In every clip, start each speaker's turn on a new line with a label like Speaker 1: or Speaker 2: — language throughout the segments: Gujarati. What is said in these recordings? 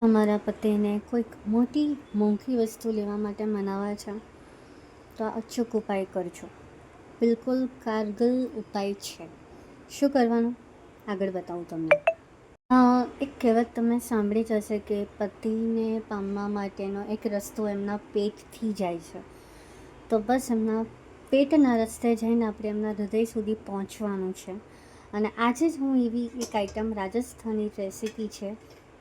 Speaker 1: અમારા પતિને કોઈક મોટી મોંઘી વસ્તુ લેવા માટે મનાવે છે તો આ અચૂક ઉપાય કરજો. બિલકુલ કારગર ઉપાય છે. શું કરવાનું આગળ બતાવું તમને. એક કહેવત તમે સાંભળી જ હશે કે પતિને પામવા માટેનો એક રસ્તો એમના પેટથી જાય છે. તો બસ એમના પેટના રસ્તે જઈને આપણે એમના હૃદય સુધી પહોંચવાનું છે. અને આજે જ હું એવી એક આઈટમ રાજસ્થાની રેસીપી છે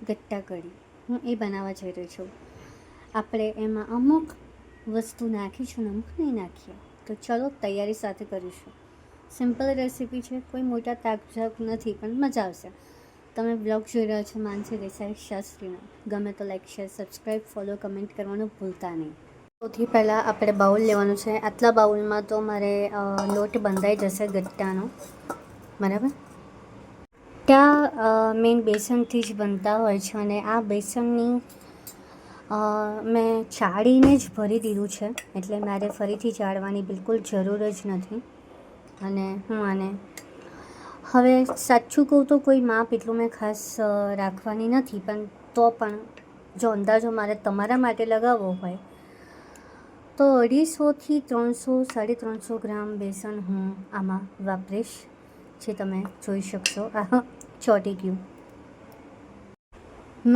Speaker 1: ગટ્ટા કઢી, હું એ બનાવવા જઈ રહી છું. આપણે એમાં અમુક વસ્તુ નાખીશું ને અમુક નહીં નાખીએ. તો ચલો તૈયારી સાથે કરીશું. સિમ્પલ રેસીપી છે, કોઈ મોટા તાકઝાક નથી, પણ મજા આવશે. તમે બ્લોગ જોઈ રહ્યા છો માનસી દેસાઈ શાસ્ત્રીનો. ગમે તો like, share, subscribe, follow, comment કરવાનું ભૂલતા નહીં. સૌથી પહેલાં આપણે બાઉલ લેવાનું છે. આટલા બાઉલમાં તો મારે લોટ બંધાઈ જશે ગટ્ટાનો, બરાબર. ત્યાં મેઇન બેસનથી જ બનતા હોય છે અને આ બેસનની મેં ચાળીને જ ભરી દીધું છે, એટલે મારે ફરીથી ચાળવાની બિલકુલ જરૂર જ નથી. અને હું આને હવે સાચું કહું તો કોઈ માપ એટલું મેં ખાસ રાખવાની નથી, પણ તો પણ જો અંદાજો મારે તમારા માટે લગાવવો હોય તો 250થી 300, 350 ગ્રામ બેસન હું આમાં વાપરીશ, જે તમે જોઈ શકશો. ચોટી ગયું.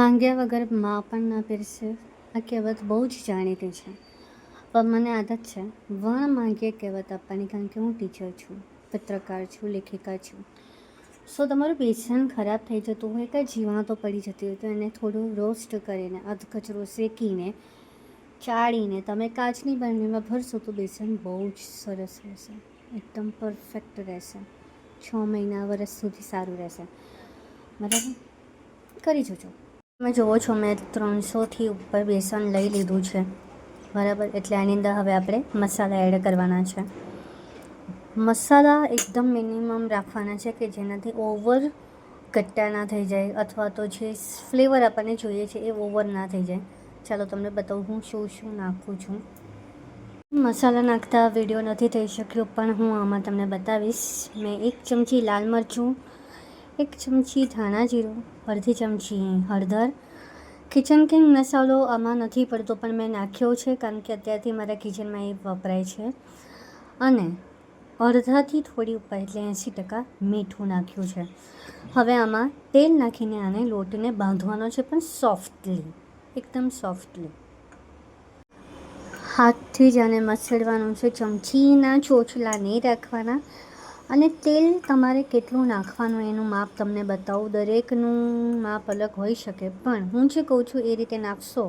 Speaker 1: માંગ્યા વગર માં પણ ના પીરસે, આ કહેવત બહુ જ જાણીતી છે, પણ મને આદત છે વણ માંગીએ કહેવત આપવાની, કારણ કે હું ટીચર છું, પત્રકાર છું, લેખિકા છું. સો તમારું બેસન ખરાબ થઈ જતું હોય, કાંઈ જીવાતો પડી જતી હોય તો એને થોડું રોસ્ટ કરીને, અધકચરો શેકીને, ચાળીને તમે કાચની બરણીમાં ભરશો તો બેસન બહુ જ સરસ રહેશે, એકદમ પરફેક્ટ રહેશે. 6 મહિના, વર્ષ સુધી સારું રહેશે, બરાબર. કરી જોજો. તમે જુઓ છો મેં 300થી ઉપર બેસન લઈ લીધું છે, બરાબર. એટલે આની અંદર હવે આપણે મસાલા એડ કરવાના છે. મસાલા એકદમ મિનિમમ રાખવાના છે કે જેનાથી ઓવર ગટ્ટા ના થઈ જાય, અથવા તો જે ફ્લેવર આપણને જોઈએ છે એ ઓવર ના થઈ જાય. ચાલો તમને બતાવું હું શું શું નાખું છું. મસાલા નાખતા વિડીયો નથી થઈ શક્યો, પણ હું આમાં તમને બતાવીશ. મેં 1 ચમચી લાલ મરચું, 1 ચમચી ધાણા જીરું, અડધી ચમચી હળદર. કિચન કિંગ મસાલો આમાં નથી પડતો, પણ મેં નાખ્યો છે કારણ કે અત્યારથી મારા કિચનમાં એ વપરાય છે. અને અડધાથી થોડી ઉપર એટલે 80% મીઠું નાખ્યું છે. હવે આમાં તેલ નાખીને આને લોટને બાંધવાનો છે, પણ સોફ્ટલી, એકદમ સોફ્ટલી. હાથથી જ આને મસળવાનું છે, ચમચીના ચોચલા નહીં રાખવાના. અને તેલ તમારે કેટલું નાખવાનું એનું માપ તમને બતાવું. દરેકનું માપ અલગ હોઈ શકે, પણ હું જે કહું છું એ રીતે નાખશો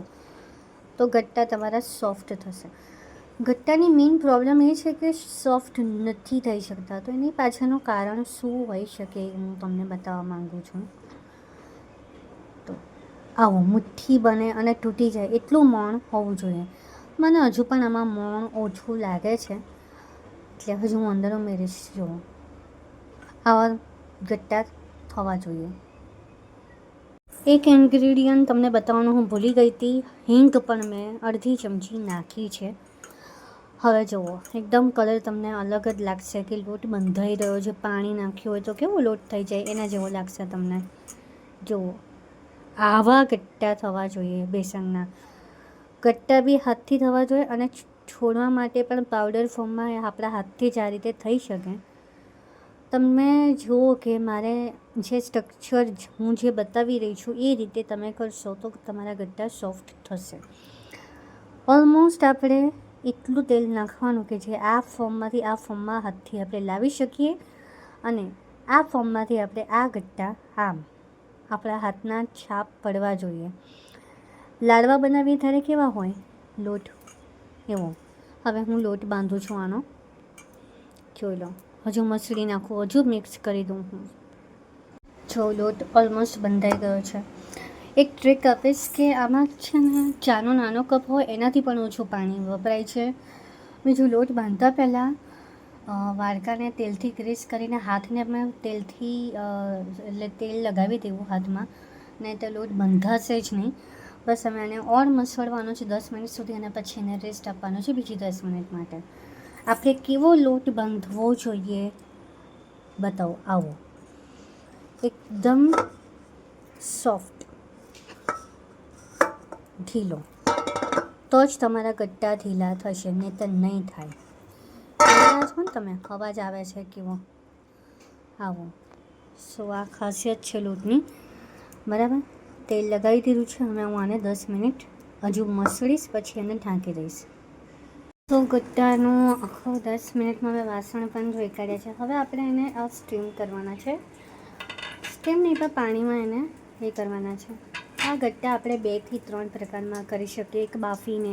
Speaker 1: તો ગટ્ટા તમારા સોફ્ટ થશે. ગટ્ટાની મેઇન પ્રોબ્લેમ એ છે કે સોફ્ટ નથી થઈ શકતા, તો એની પાછળનું કારણ શું હોઈ શકે એ હું તમને બતાવવા માગું છું. તો આવું મુઠ્ઠી બને અને તૂટી જાય એટલું મોણ હોવું જોઈએ. મને હજુ પણ આમાં મોણ ઓછું લાગે છે, એટલે હજુ હું અંદર ઉમેરીશ. જુઓ, આવા ગટ્ટા થવા જોઈએ. એક ઇન્ગ્રીડિયન્ટ તમને બતાવવાનું હું ભૂલી ગઈ હતી, હિંગ પણ મેં અડધી ચમચી નાખી છે. હવે જુઓ, એકદમ કલર તમને અલગ જ લાગશે કે લોટ બંધાઈ રહ્યો છે. પાણી નાખ્યું હોય તો કેવો લોટ થઈ જાય એના જેવો લાગશે તમને. જુઓ, આવા ગટ્ટા થવા જોઈએ. બેસનના ગટ્ટા બી હાથથી થવા જોઈએ, અને છોડવા માટે પણ પાવડર ફોર્મમાં આપણા હાથથી જ આ રીતે થઈ શકે. તમે જુઓ કે મારે જે સ્ટ્રક્ચર હું જે બતાવી રહી છું એ રીતે તમે કરશો તો તમારા ગટ્ટા સોફ્ટ થશે. ઓલમોસ્ટ આપણે એટલું તેલ નાખવાનું કે જે આ ફોર્મમાંથી આ ફોર્મમાં હાથથી આપણે લાવી શકીએ, અને આ ફોર્મમાંથી આપણે આ ગટ્ટા આમ આપણા હાથના છાપ પડવા જોઈએ. લાડવા બનાવીએ ત્યારે કેવા હોય લોટ, એવો. હવે હું લોટ બાંધું છું આનો, જોઈ લો. હજુ મસળી નાખું, હજુ મિક્સ કરી દઉં હું. જો લોટ ઓલમોસ્ટ બંધાઈ ગયો છે. એક ટ્રીક આપીશ કે આમાં છે ને ચાનો નાનો કપ હોય એનાથી પણ ઓછું પાણી વપરાય છે. બીજું, લોટ બાંધતા પહેલાં વાડકાને તેલથી ગ્રીસ કરીને હાથને અમે તેલથી એટલે તેલ લગાવી દેવું હાથમાં, નહીં તો લોટ બંધાશે જ નહીં. બસ અમે આને ઓર મસળવાનો છે 10 મિનિટ સુધી, અને પછી એને રેસ્ટ આપવાનો છે બીજી 10 મિનિટ માટે. આપણે કેવો લોટ બાંધવો જોઈએ બતાવો, આવો એકદમ સોફ્ટ. મથી લો તો જ તમારા ગટ્ટા ઢીલા થશે, નહીં તો નહીં થાય. છો ને તમે અવાજ આવે છે કેવો આવો. સો આ ખાસિયત છે લોટની. બરાબર, તેલ લગાવી દીધું છે. હવે હું આને 10 મિનિટ હજુ મસળીશ, પછી એને ઢાંકી દઈશ. તો ગટ્ટાનું આખો 10 મિનિટમાં હવે વાસણ પણ ધોઈ કાઢ્યા છે. હવે આપણે એને સ્ટીમ કરવાના છે. સ્ટીમ નહીં પણ પાણીમાં એને એ કરવાના છે. આ ગટ્ટા આપણે 2 થી 3 પ્રકારમાં કરી શકીએ, એક બાફીને,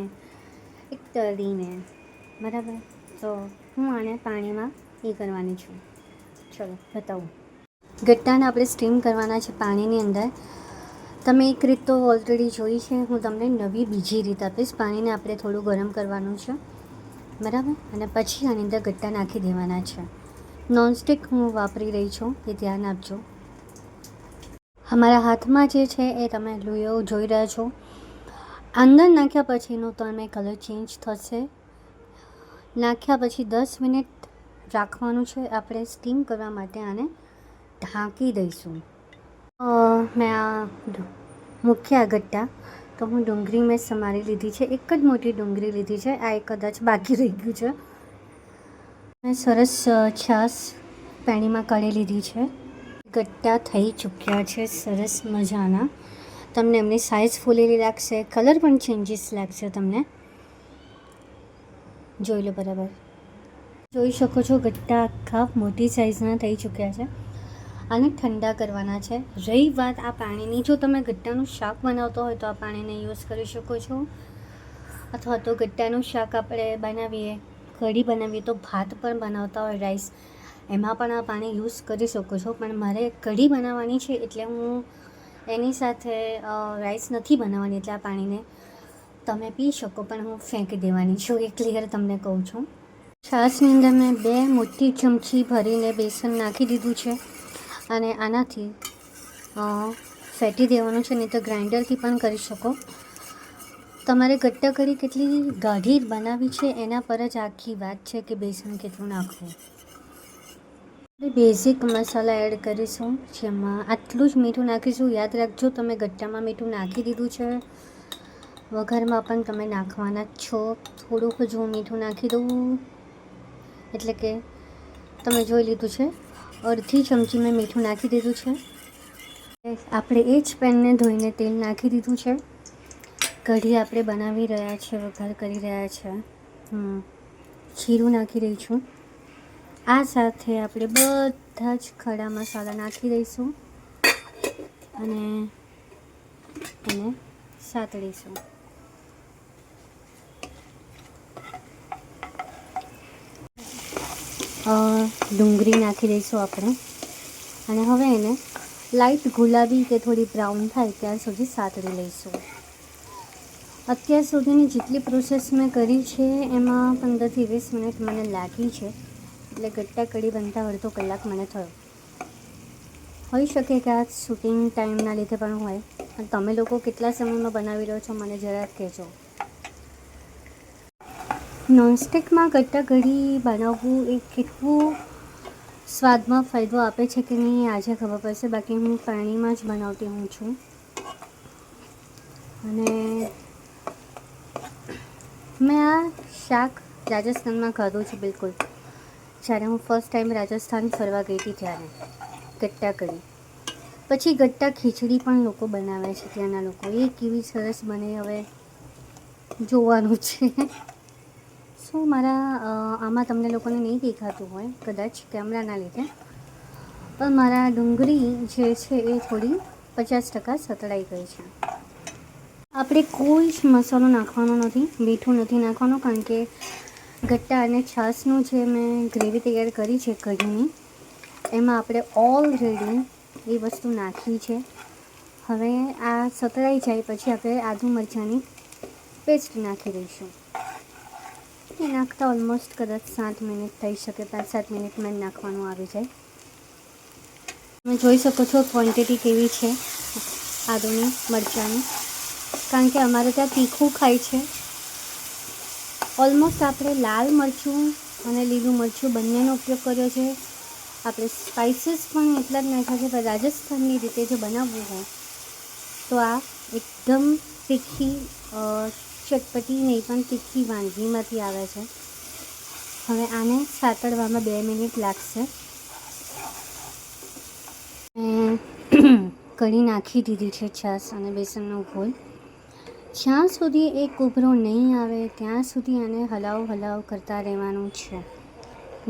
Speaker 1: એક તળીને. બરાબર, તો હું આને પાણીમાં એ કરવાની છું. ચલો બતાવું. ગટ્ટાને આપણે સ્ટીમ કરવાના છે પાણીની અંદર. તમે એક રીત તો ઓલરેડી જોઈ છે, હું તમને નવી બીજી રીત આપીશ. પાણીને આપણે થોડું ગરમ કરવાનું છે, બરાબર, અને પછી આની અંદર ગટ્ટા નાખી દેવાના છે. નોનસ્ટિક હું વાપરી રહી છું, એ ધ્યાન આપજો. અમારા હાથમાં જે છે એ તમે લુયો જોઈ રહ્યા છો. અંદર નાખ્યા પછીનો તમે કલર ચેન્જ થશે. નાખ્યા પછી 10 મિનિટ રાખવાનું છે. આપણે સ્ટીમ કરવા માટે આને ઢાંકી દઈશું. મેં આ મૂક્યા ગટ્ટા, તો હું ડુંગળી મેં સમારી લીધી છે. એક જ મોટી ડુંગળી લીધી છે. આ એક કદાચ બાકી રહી ગયું છે. મેં સરસ છાશ પેણીમાં કાઢી લીધી છે. ગટ્ટા થઈ ચૂક્યા છે સરસ મજાના. તમને એમની સાઇઝ ફૂલેલી લાગશે, કલર પણ ચેન્જીસ લાગશે તમને. જોઈ લો બરાબર, જોઈ શકો છો ગટ્ટા આખા મોટી સાઇઝના થઈ ચૂક્યા છે. આને ઠંડા કરવાના છે. રહી વાત આ પાણીની, જો તમે ગટ્ટાનું શાક બનાવતો હોય તો આ પાણીને યુઝ કરી શકો છો, અથવા તો ગટ્ટાનું શાક આપણે બનાવીએ, કઢી બનાવીએ, તો ભાત પણ બનાવતા હોય રાઈસ, એમાં પણ આ પાણી યુઝ કરી શકો છો. પણ મારે કઢી બનાવવાની છે એટલે હું એની સાથે રાઈસ નથી બનાવવાની, એટલે આ પાણીને તમે પી શકો, પણ હું ફેંકી દેવાની છું, એ ક્લિયર તમને કહું છું. છાશની અંદર મેં 2 મોટી ચમચી ભરીને બેસન નાખી દીધું છે, અને આનાથી ફેટી દેવાનું છે, નહીં તો ગ્રાઇન્ડરથી પણ કરી શકો. તમારે ગટ્ટા કઢી કેટલી ગાઢી બનાવી છે એના પર જ આખી વાત છે કે બેસન કેટલું નાખવું. બેઝિક મસાલા એડ કરીશું, જેમાં આટલું જ મીઠું નાખીશું. યાદ રાખજો, તમે ગટ્ટામાં મીઠું નાખી દીધું છે, વઘારમાં પણ તમે નાખવાના જ છો. થોડુંક હજુ મીઠું નાખી દઉં, એટલે કે તમે જોઈ લીધું છે. અડધી ચમચી મેં મીઠું નાખી દીધું છે. આપણે એ જ પેનને ધોઈને તેલ નાખી દીધું છે. કઢી આપણે બનાવી રહ્યા છે, વઘાર કરી રહ્યા છે. જીરું નાખી રહી છું. આ સાથે આપણે બધા જ ખડા મસાલા નાખી દઈશું અને એને સાતળીશું. ડુંગળી નાખી દઈશું આપણે, અને હવે એને લાઇટ ગુલાબી કે થોડી બ્રાઉન થાય ત્યાં સુધી સાતળી લઈશું. અત્યાર સુધીની જેટલી પ્રોસેસ મેં કરી છે એમાં 15 થી 20 મિનિટ મને લાગી છે, એટલે ગટ્ટા કઢી બનતા અડધો કલાક મને થયો. હોઈ શકે કે આ શૂટિંગ ટાઈમના લીધે પણ હોય, પણ તમે લોકો કેટલા સમયમાં બનાવી રહ્યો છો મને જરાક કહેજો. નોનસ્ટિકમાં ગટ્ટા કઢી બનાવવું એ કેટલું સ્વાદમાં ફાયદો આપે છે કે નહીં આજે ખબર પડશે. બાકી હું પાણીમાં જ બનાવતી હું છું. અને મેં આ શાક રાજસ્થાનમાં ખાધું છે બિલકુલ, જ્યારે હું ફર્સ્ટ ટાઈમ રાજસ્થાન ફરવા ગઈ હતી ત્યારે. ગટ્ટા કઢી પછી ગટ્ટા ખીચડી પણ લોકો બનાવે છે ત્યાંના લોકો, એ કેવી સરસ બને હવે જોવાનું છે. શું મારા આમાં તમને લોકોને નહીં દેખાતું હોય કદાચ કેમેરાના લીધે, પણ મારા ડુંગળી જે છે એ થોડી 50% સતળાઈ ગઈ છે. આપણે કોઈ જ મસાલો નાખવાનો નથી, મીઠું નથી નાખવાનું, કારણ કે ગટ્ટા અને છાશનું જે મેં ગ્રેવી તૈયાર કરી છે કઢીની, એમાં આપણે ઓલરેડી એ વસ્તુ નાખી છે. હવે આ સતળાઈ જાય પછી આપણે આદુ મરચાંની પેસ્ટ નાખી દઈશું. એ નાખતા ઓલમોસ્ટ કદાચ 7 મિનિટ થઈ શકે, 5-7 મિનિટમાં નાખવાનું આવી જાય. તમે જોઈ શકો છો ક્વોન્ટિટી કેવી છે આદુની મરચાંની, કારણ કે અમારે ત્યાં તીખું ખાય છે. ઓલમોસ્ટ આપણે લાલ મરચું અને લીલું મરચું બંનેનો ઉપયોગ કર્યો છે. આપણે સ્પાઇસીસ પણ એટલા જ નાખ્યા છે, પણ રાજસ્થાનની રીતે જો બનાવવું હોય તો આ એકદમ તીખી ચટપટી નહીં પણ તીખી વાનગીમાંથી આવે છે. હવે આને સાતળવામાં 2 મિનિટ લાગશે. કઢી નાખી દીધી છે છાશ અને બેસનનો ઘોલ. જ્યાં સુધી એક ઉભરો નહીં આવે ત્યાં સુધી આને હલાવ કરતા રહેવાનું છે,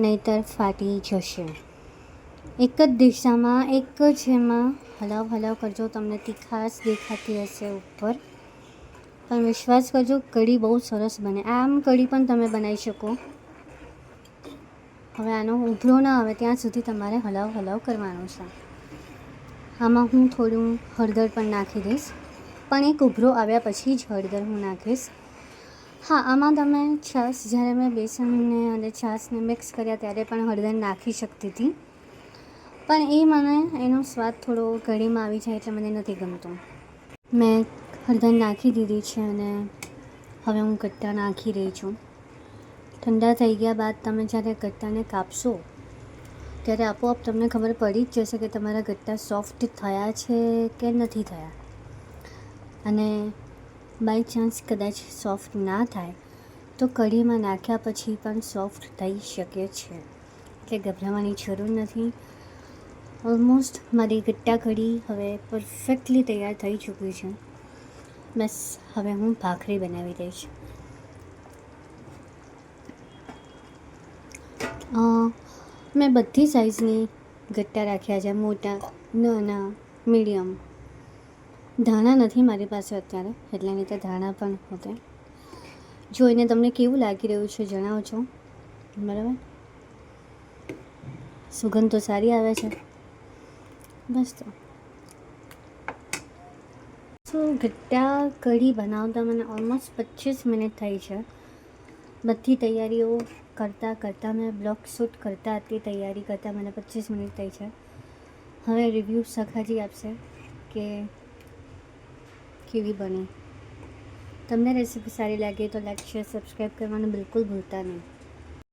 Speaker 1: નહીંતર ફાટી જશે. એક જ દિશામાં એક જ એમાં હલાવ કરજો. તમને તીખાશ દેખાતી હશે ઉપર, પણ વિશ્વાસ કરજો કઢી બહુ સરસ બને. આમ કઢી પણ તમે બનાવી શકો. હવે આનો ઉભરો ના આવે ત્યાં સુધી તમારે હલાવ કરવાનું છે. આમાં હું થોડું હળદર પણ નાખી દઈશ, પણ એક ઉભરો આવ્યા પછી જ હળદર હું નાખીશ. હા, આમાં તમે છાશ, જ્યારે મેં બેસનને અને છાશને મિક્સ કર્યા ત્યારે પણ હળદર નાખી શકતી હતી, પણ એનો સ્વાદ થોડો કઢીમાં આવી જાય એટલે મને નથી ગમતું. મેં હળદર નાખી દીધી છે અને હવે હું ગટ્ટા નાખી રહી છું. ઠંડા થઈ ગયા બાદ તમે જ્યારે ગટ્ટાને કાપશો ત્યારે આપોઆપ તમને ખબર પડી જ જશે કે તમારા ગટ્ટા સોફ્ટ થયા છે કે નથી થયા. અને બાય ચાન્સ કદાચ સોફ્ટ ના થાય તો કઢીમાં નાખ્યા પછી પણ સોફ્ટ થઈ શકે છે, એટલે ગભરાવાની જરૂર નથી. ઓલમોસ્ટ મારી ગટ્ટા કઢી હવે પરફેક્ટલી તૈયાર થઈ ચૂકી છે. બસ હવે હું ભાખરી બનાવી દઈશ. મેં બધી સાઇઝની ગટ્ટા રાખ્યા છે, મોટા, નાના, મીડિયમ. ધાણા નથી મારી પાસે અત્યારે, એટલે નહીં તો ધાણા પણ હોતે. જોઈને તમને કેવું લાગી રહ્યું છે જણાવજો, બરાબર? સુગંધ તો સારી આવે છે. બસ તો ગટ્ટા કઢી બનાવતા મને ઓલમોસ્ટ 25 મિનિટ થઈ છે. બધી તૈયારીઓ કરતાં મેં બ્લોગ શૂટ હતી તૈયારી કરતાં મને 25 મિનિટ થઈ છે. હવે રિવ્યૂ સખાજી આપશે કે કેવી બની. તમને રેસીપી સારી લાગે તો લાઈક, શેર, સબસ્ક્રાઈબ કરવાનું બિલકુલ ભૂલતા નહીં.